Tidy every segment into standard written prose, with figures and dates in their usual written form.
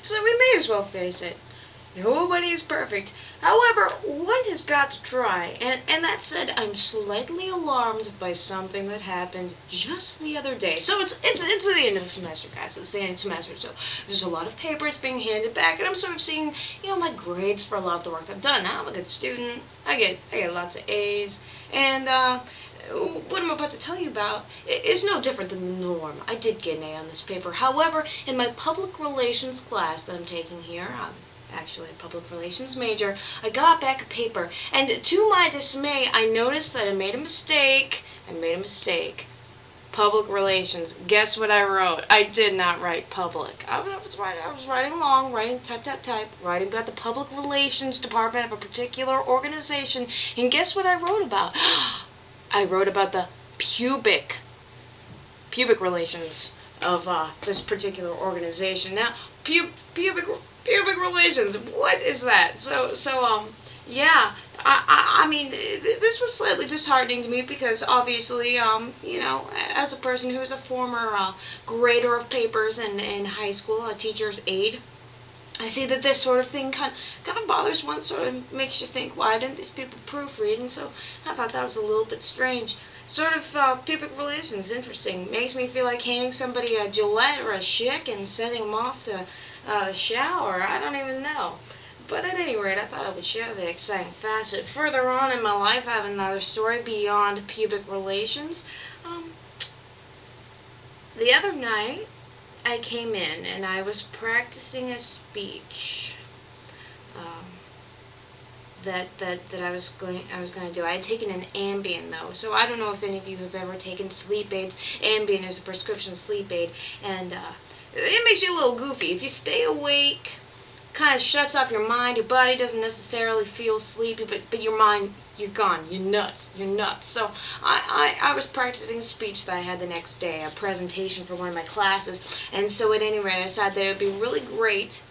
So we may as well face it. Nobody is perfect. However, one has got to try. And that said, I'm slightly alarmed by something that happened just the other day. So it's the end of the semester, guys. It's the end of the semester. So there's a lot of papers being handed back, and I'm sort of seeing, my grades for a lot of the work I've done. Now I'm a good student. I get lots of A's, and what I'm about to tell you about is no different than the norm. I did get an A on this paper. However, in my public relations class that I'm taking here, actually a public relations major, I got back a paper, and to my dismay, I noticed that I made a mistake. Public relations. Guess what I wrote? I did not write public. I was writing along, type, writing about the public relations department of a particular organization, and guess what I wrote about? I wrote about the pubic relations of this particular organization. Now, pubic relations. What is that? Yeah. I mean, this was slightly disheartening to me because obviously, as a person who's a former grader of papers in high school, a teacher's aide, I see that this sort of thing kind of bothers one, sort of makes you think, why didn't these people proofread? And so I thought that was a little bit strange. Sort of pubic relations, interesting. Makes me feel like handing somebody a Gillette or a Schick and sending them off to the shower. I don't even know. But at any rate, I thought I would share the exciting facet. Further on in my life, I have another story beyond pubic relations. The other night, I came in and I was practicing a speech that I was going to do. I had taken an Ambien though, so I don't know if any of you have ever taken sleep aids. Ambien is a prescription sleep aid, and it makes you a little goofy. If you stay awake, kind of shuts off your mind. Your body doesn't necessarily feel sleepy, but your mind, you're gone. You're nuts. So I was practicing a speech that I had the next day, a presentation for one of my classes, and so at any rate, I decided that it would be really great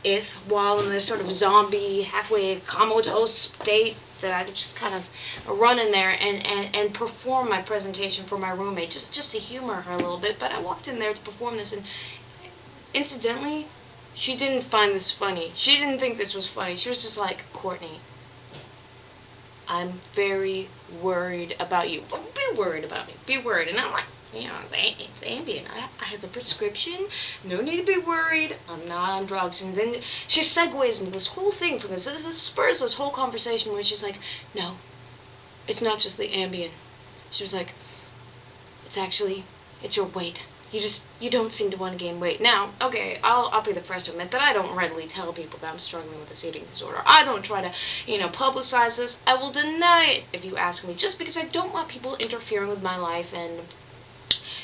if, while in this sort of zombie, halfway comatose state, that I could just kind of run in there and perform my presentation for my roommate, just to humor her a little bit. But I walked in there to perform this, and incidentally, she didn't find this funny. She didn't think this was funny. She was just like, Courtney, I'm very worried about you. Well, be worried about me. Be worried. And I'm like, it's Ambien. I have a prescription. No need to be worried. I'm not on drugs. And then she segues into this whole thing from this. This spurs this whole conversation where she's like, no, it's not just the Ambien. She was like, it's your weight. You don't seem to want to gain weight. Now, okay, I'll be the first to admit that I don't readily tell people that I'm struggling with this eating disorder. I don't try to, publicize this. I will deny it if you ask me, just because I don't want people interfering with my life, and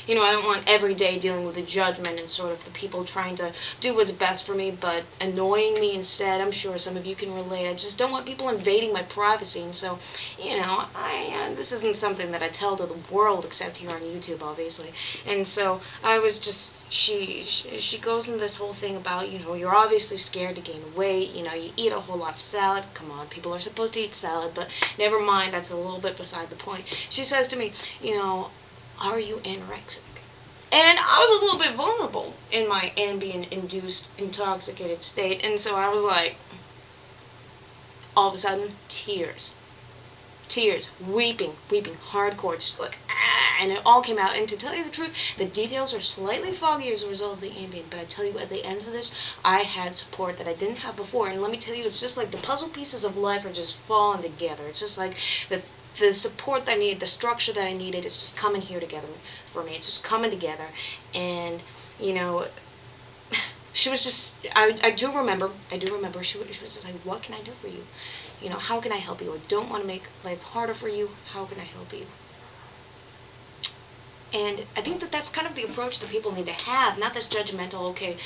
I don't want every day dealing with the judgment and sort of the people trying to do what's best for me, but annoying me instead. I'm sure some of you can relate. I just don't want people invading my privacy, and so, this isn't something that I tell to the world except here on YouTube, obviously. And so I was just, she goes into this whole thing about, you're obviously scared to gain weight, you eat a whole lot of salad. Come on, people are supposed to eat salad, but never mind, that's a little bit beside the point. She says to me, are you anorexic? And I was a little bit vulnerable in my Ambien-induced intoxicated state, and so I was like, all of a sudden, tears, weeping, hardcore, just like, and it all came out. And to tell you the truth, the details are slightly foggy as a result of the Ambien, but I tell you, at the end of this, I had support that I didn't have before, and let me tell you, it's just like the puzzle pieces of life are just falling together. It's just like the support that I needed, the structure that I needed, is just coming here together for me. It's just coming together. And, she was just, I do remember, she was just like, what can I do for you? How can I help you? I don't want to make life harder for you. How can I help you? And I think that that's kind of the approach that people need to have, not this judgmental, okay,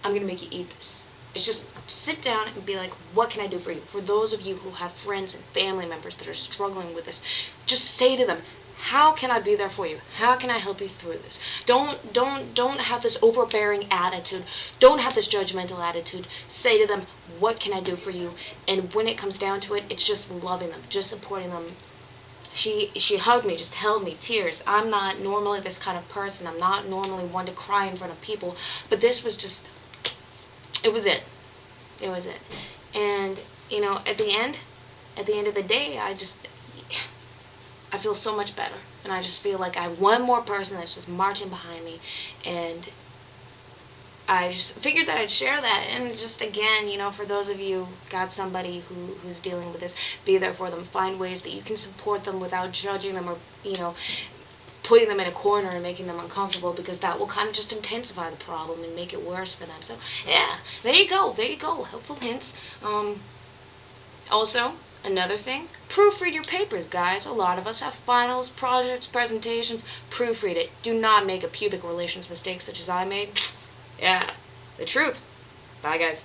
I'm going to make you eat this. It's just sit down and be like, what can I do for you? For those of you who have friends and family members that are struggling with this, just say to them, how can I be there for you? How can I help you through this? Don't have this overbearing attitude. Don't have this judgmental attitude. Say to them, what can I do for you? And when it comes down to it, it's just loving them, just supporting them. She hugged me, just held me, tears. I'm not normally this kind of person. I'm not normally one to cry in front of people, but this was just it was it. It was it. And, at the end of the day, I feel so much better. And I just feel like I have one more person that's just marching behind me. And I just figured that I'd share that. And just again, for those of you got somebody who's dealing with this, be there for them. Find ways that you can support them without judging them or, putting them in a corner and making them uncomfortable, because that will kind of just intensify the problem and make it worse for them. So, yeah, there you go. Helpful hints. Also, another thing, proofread your papers, guys. A lot of us have finals, projects, presentations. Proofread it. Do not make a pubic relations mistake such as I made. Yeah, the truth. Bye, guys.